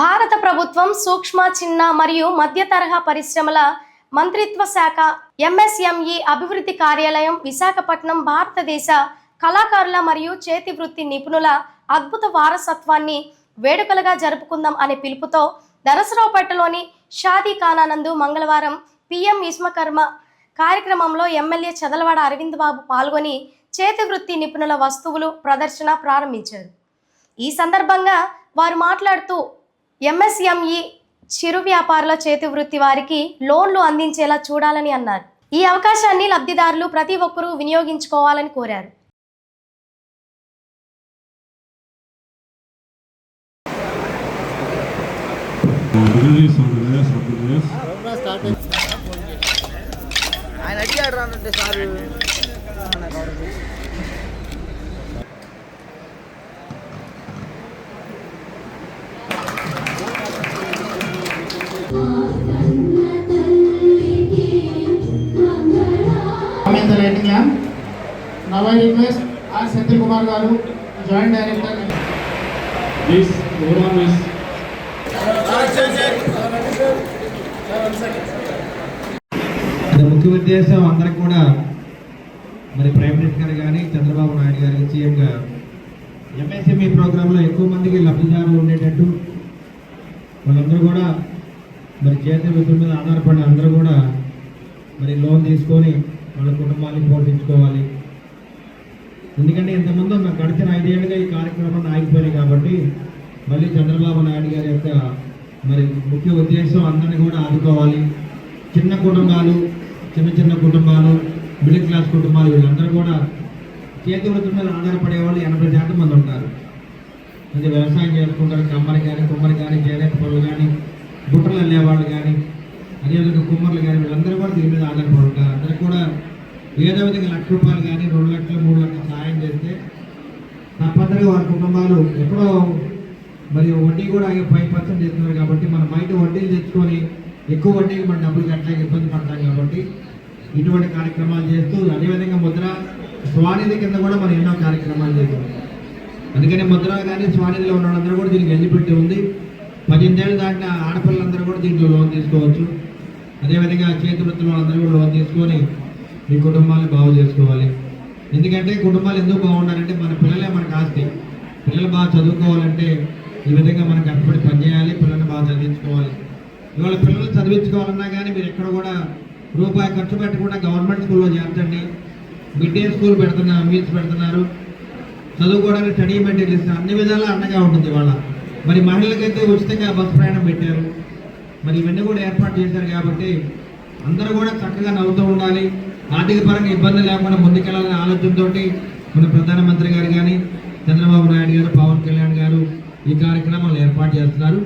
భారత ప్రభుత్వం సూక్ష్మ, చిన్న మరియు మధ్య తరహా పరిశ్రమల మంత్రిత్వ శాఖ ఎంఎస్ఎంఈ అభివృద్ధి కార్యాలయం విశాఖపట్నం భారతదేశ కళాకారుల మరియు చేతి వృత్తి నిపుణుల అద్భుత వారసత్వాన్ని వేడుకలుగా జరుపుకుందాం అనే పిలుపుతో నరసరావుపేటలోని షాదీ ఖానా నందు మంగళవారం పిఎం విశ్వకర్మ కార్యక్రమంలో ఎమ్మెల్యే చదలవాడ అరవింద్ బాబు పాల్గొని చేతి వృత్తి నిపుణుల వస్తువులు ప్రదర్శన ప్రారంభించారు. ఈ సందర్భంగా వారు మాట్లాడుతూ ఎంఎస్ఎంఈ చిరు వ్యాపారుల చేతి వృత్తి వారికి లోన్లు అందించేలా చూడాలని అన్నారు. ఈ అవకాశాన్ని లబ్ధిదారులు ప్రతి ఒక్కరూ వినియోగించుకోవాలని కోరారు. ఆయన అడిగాడు రానంటే sir Now I request R. Senthil Kumar Garu, Joint Director. Please, hold on, miss. అది ముఖ్య ఉద్దేశం అందరికి కూడా మరి ప్రైమ్ మినిస్టర్ కానీ చంద్రబాబు నాయుడు గారికి సీఎంగా ఎంఎస్ఎంఈ ప్రోగ్రాంలో ఎక్కువ మందికి లబ్ధిదారులు ఉండేటట్టు వాళ్ళందరూ కూడా మరి చేతి వృత్తుల మీద ఆధారపడిన అందరూ కూడా మరి లోన్ తీసుకొని వాళ్ళ కుటుంబాన్ని పోషించుకోవాలి. ఎందుకంటే ఇంతకుముందు నాకు గడిచిన 5 ఏళ్ళుగా ఈ కార్యక్రమాన్ని ఆగిపోయినాయి కాబట్టి మళ్ళీ చంద్రబాబు నాయుడు గారి యొక్క మరి ముఖ్య ఉద్దేశం అందరినీ కూడా ఆదుకోవాలి. చిన్న కుటుంబాలు, చిన్న కుటుంబాలు, మిడిల్ క్లాస్ కుటుంబాలు వీళ్ళందరూ కూడా చేతి వృత్తుల మీద ఆధారపడే వాళ్ళు 80% మంది ఉంటారు. అంటే వ్యవసాయం చేసుకుంటారు, కుమ్మరి కానీ చేనేత పనులు కానీ, బుట్టలు వెళ్ళేవాళ్ళు కానీ, అదేవిధంగా కుమ్మర్లు కానీ వీళ్ళందరూ కూడా దీని మీద ఆధారపడి ఉంటారు. అందరూ కూడా ఏదో విధంగా ₹1,00,000 కానీ 2 లక్షలు 3 లక్షలు సహాయం చేస్తే తప్పనిసరిగా వారి కుటుంబాలు ఎక్కడో మరి వడ్డీ కూడా 5% చేస్తున్నారు కాబట్టి మనం బయట వడ్డీలు తెచ్చుకొని ఎక్కువ వడ్డీకి మన డబ్బులు కట్టలేక ఇబ్బంది పడతాం కాబట్టి ఇటువంటి కార్యక్రమాలు చేస్తూ అదేవిధంగా ముద్ర స్వానిధి కింద కూడా మనం ఎన్నో కార్యక్రమాలు చేస్తాం. అందుకని ముద్ర కానీ స్వానిధిలో ఉన్న వాళ్ళందరూ కూడా దీనికి ఎలిజిబిలిటీ ఉంది. 18 ఏళ్ళు దాటిన ఆడపిల్లలందరూ కూడా దీంట్లో లోన్ తీసుకోవచ్చు. అదేవిధంగా చేతి వృత్తుల వాళ్ళందరూ కూడా లోన్ తీసుకొని మీ కుటుంబాన్ని బాగు చేసుకోవాలి. ఎందుకంటే కుటుంబాలు ఎందుకు బాగుండాలంటే మన పిల్లలే మనకు ఆస్తి. పిల్లలు బాగా చదువుకోవాలంటే ఈ విధంగా మనం కష్టపడి పనిచేయాలి, పిల్లల్ని బాగా చదివించుకోవాలి. ఇవాళ పిల్లలు చదివించుకోవాలన్నా కానీ మీరు ఎక్కడ కూడా రూపాయి ఖర్చు పెట్టకుండా గవర్నమెంట్ స్కూల్లో చేర్చండి. మిడ్ డే స్కూల్ పెడుతున్నారు, మీల్స్ పెడుతున్నారు, చదువుకోవడానికి స్టడీ మెటీరియల్ ఇస్తారు, అన్ని విధాలా అండగా ఉంటుంది. ఇవాళ మరి మహిళలకైతే ఉచితంగా బస్సు ప్రయాణం పెట్టారు. మరి ఇవన్నీ కూడా ఏర్పాటు చేశారు కాబట్టి అందరూ కూడా చక్కగా నవ్వుతూ ఉండాలి. ఆర్థిక పరంగా ఇబ్బంది లేకుండా ముందుకెళ్లాలనే ఆలోచనతో మన ప్రధానమంత్రి గారు కానీ, చంద్రబాబు నాయుడు గారు, పవన్ కళ్యాణ్ గారు ఈ కార్యక్రమాలు ఏర్పాటు చేస్తున్నారు.